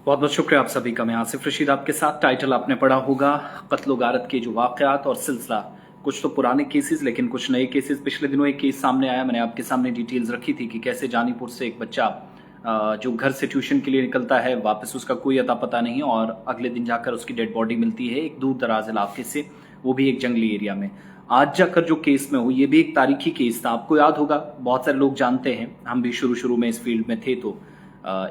बहुत बहुत शुक्रिया आप सभी का। मैं आसिफ रशीद आपके साथ। टाइटल आपने पढ़ा होगा, कत्ल गारत के जो वाक़यात और सिलसिला। कुछ तो पुराने केसेस लेकिन कुछ नए केसेस। पिछले दिनों एक केस सामने आया, मैंने आपके सामने डिटेल्स रखी थी कि कैसे जानीपुर से एक बच्चा जो घर से ट्यूशन के लिए निकलता है, वापस उसका कोई अता पता नहीं और अगले दिन जाकर उसकी डेड बॉडी मिलती है एक दूर दराज इलाके से, वो भी एक जंगली एरिया में। आज जाकर जो केस में हो, ये भी एक तारीखी केस था। आपको याद होगा, बहुत सारे लोग जानते हैं, हम भी शुरू में इस फील्ड में थे, तो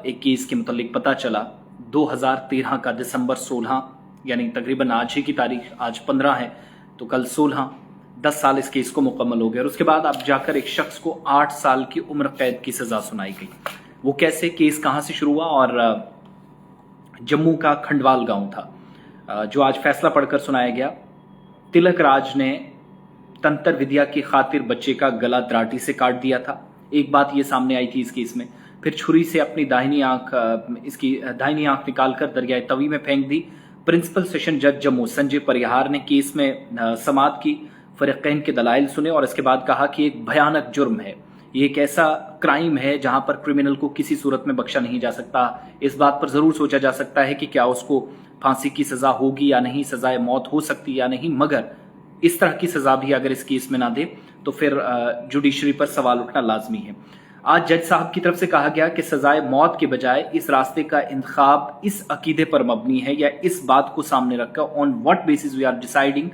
एक केस के मुतालिक पता चला 2013 का दिसंबर 16, यानी तकरीबन आज ही की तारीख, आज 15 है तो कल 16, 10 साल इस केस को मुकम्मल हो गया। और उसके बाद अब जाकर एक शख्स को 8 साल की उम्र कैद की सजा सुनाई गई। वो कैसे, केस कहां से शुरू हुआ? और जम्मू का खंडवाल गांव था जो आज फैसला पढ़कर सुनाया गया। तिलक राज ने तंत्र विद्या की खातिर बच्चे का गला दराटी से काट दिया था। एक बात ये सामने आई थी इस केस में। फिर छुरी से अपनी दाहिनी आंख निकालकर दरियाए तवी में फेंक दी। प्रिंसिपल सेशन जज जम्मू संजय परिहार ने केस में समाअत की, फरीकैन के दलाइल सुने और इसके बाद कहा कि एक भयानक जुर्म है, ये एक ऐसा क्राइम है जहां पर क्रिमिनल को किसी सूरत में बख्शा नहीं जा सकता। इस बात पर जरूर सोचा जा सकता है कि क्या उसको फांसी की सजा होगी या नहीं, सजाए मौत हो सकती या नहीं, मगर इस तरह की सजा भी अगर इस केस में ना दे तो फिर जुडिशरी पर सवाल उठना लाजमी है। आज जज साहब की तरफ से कहा गया कि सजाए मौत के बजाय इस रास्ते का इंतखाब इस अकीदे पर मबनी है या इस बात को सामने रखकर on what basis we are deciding,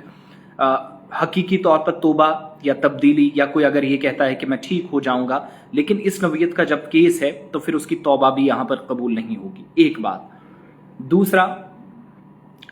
हकीकी तौर पर तौबा या तब्दीली, या कोई अगर ये कहता है कि मैं ठीक हो जाऊंगा, लेकिन इस नौयत का जब केस है तो फिर उसकी तौबा भी यहां पर कबूल नहीं होगी। एक बात। दूसरा,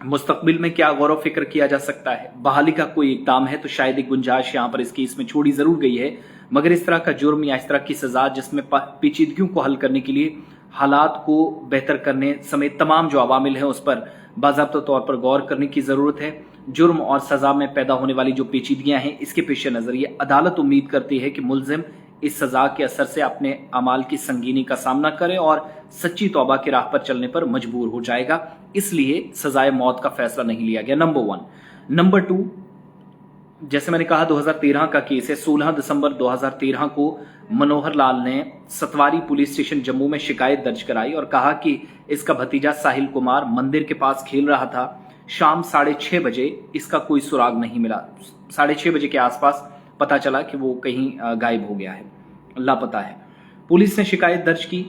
मुस्तकबिल में क्या गौर व फिक्र किया जा सकता है? बहाली का कोई इकदाम है तो शायद एक गुंजाइश यहां पर इस केस में छोड़ी जरूर गई है, मगर इस तरह का जुर्म या इस तरह की सजा जिसमें पेचीदगियों को हल करने के लिए, हालात को बेहतर करने समेत तमाम जो अवामिल हैं उस पर बाज़ाब्ता तौर पर गौर करने की ज़रूरत है। जुर्म और सज़ा में पैदा होने वाली जो पेचीदगियां हैं, इसके पेश नज़र ये अदालत उम्मीद करती है कि मुल्जिम इस सजा के असर से अपने अमाल की संगीनी का सामना करे और सच्ची तौबा की राह पर चलने पर मजबूर हो जाएगा। इसलिए सजाए मौत का फैसला नहीं लिया गया, नंबर 1। नंबर 2, जैसे मैंने कहा 2013 का केस है। 16 दिसंबर 2013 को मनोहर लाल ने सतवारी पुलिस स्टेशन जम्मू में शिकायत दर्ज कराई और कहा कि इसका भतीजा साहिल कुमार मंदिर के पास खेल रहा था। शाम 6:30 बजे इसका कोई सुराग नहीं मिला। 6:30 बजे के आसपास पता चला कि वो कहीं गायब हो गया है, लापता है। पुलिस ने शिकायत दर्ज की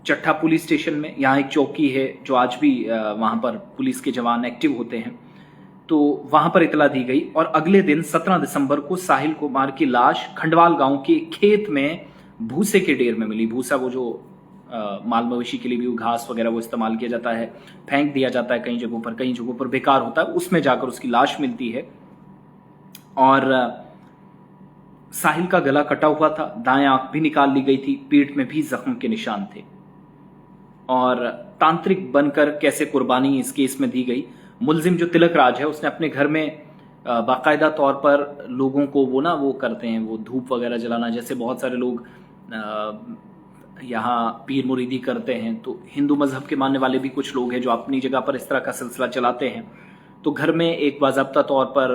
चट्टा पुलिस स्टेशन में। यहाँ एक चौकी है जो आज भी वहां पर पुलिस के जवान एक्टिव होते हैं, तो वहां पर इतला दी गई। और अगले दिन 17 दिसंबर को साहिल कुमार की लाश खंडवाल गांव के खेत में भूसे के ढेर में मिली। भूसा वो जो माल मवेशी के लिए भी वो घास वगैरह वो इस्तेमाल किया जाता है, फेंक दिया जाता है कई जगहों पर बेकार होता है, उसमें जाकर उसकी लाश मिलती है। और साहिल का गला कटा हुआ था, दाएं आंख भी निकाल ली गई थी, पीठ में भी जख्म के निशान थे। और तांत्रिक बनकर कैसे कुर्बानी इस केस में दी गई। मुल्जिम जो तिलक राज है, उसने अपने घर में बाकायदा तौर पर लोगों को वो करते हैं, वो धूप वगैरह जलाना, जैसे बहुत सारे लोग यहाँ पीर मुरीदी करते हैं, तो हिंदू मजहब के मानने वाले भी कुछ लोग हैं जो अपनी जगह पर इस तरह का सिलसिला चलाते हैं। तो घर में एक बाज़ाब्ता तौर पर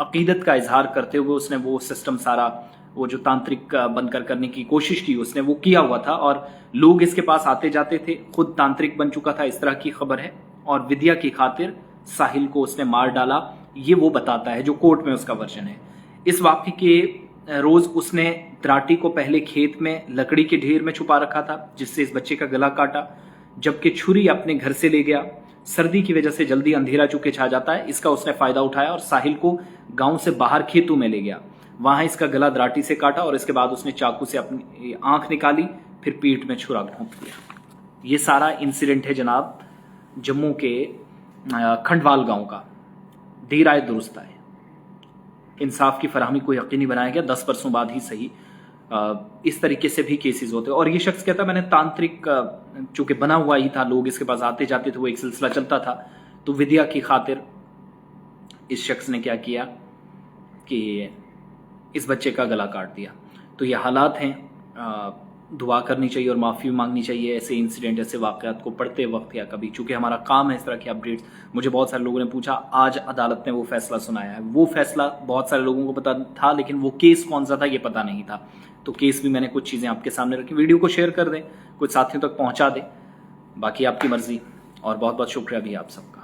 अकीदत का इजहार करते हुए उसने वो सिस्टम सारा, वो जो तांत्रिक बनकर करने की कोशिश की, उसने वो किया हुआ था और लोग इसके पास आते जाते थे। खुद तांत्रिक बन चुका था, इस तरह की खबर है। और विद्या की खातिर साहिल को उसने मार डाला, ये वो बताता है, जो कोर्ट में उसका वर्जन है। इस वाक़े के रोज उसने दराटी को पहले खेत में लकड़ी के ढेर में छुपा रखा था, जिससे इस बच्चे का गला काटा, जबकि छुरी अपने घर से ले गया। सर्दी की वजह से जल्दी अंधेरा चुके छा जाता है, इसका उसने फायदा उठाया और साहिल को गांव से बाहर खेतों में ले गया। वहां इसका गला दराटी से काटा और इसके बाद उसने चाकू से अपनी आंख निकाली, फिर पीठ में छुरा घोंप दिया। ये सारा इंसिडेंट है जनाब जम्मू के खंडवाल गांव का। देर आए दुरुस्त आए। इंसाफ की फराहमी को यकीनी बनाया गया, 10 बरसों बाद ही सही। इस तरीके से भी केसेस होते हैं। और ये शख्स कहता, मैंने तांत्रिक चूंकि बना हुआ ही था, लोग इसके पास आते जाते थे, वो एक सिलसिला चलता था, तो विद्या की खातिर इस शख्स ने क्या किया कि इस बच्चे का गला काट दिया। तो ये हालात हैं, दुआ करनी चाहिए और माफ़ी मांगनी चाहिए ऐसे इंसिडेंट, ऐसे वाक़यात को पढ़ते वक्त या कभी, चूंकि हमारा काम है इस तरह के अपडेट्स। मुझे बहुत सारे लोगों ने पूछा, आज अदालत ने वो फैसला सुनाया है। वो फैसला बहुत सारे लोगों को पता था, लेकिन वो केस कौन सा था ये पता नहीं था। तो केस भी मैंने कुछ चीज़ें आपके सामने रखी। वीडियो को शेयर कर दें, कुछ साथियों तक पहुंचा दें। बाकी आपकी मर्ज़ी, और बहुत बहुत शुक्रिया भी आप सबका।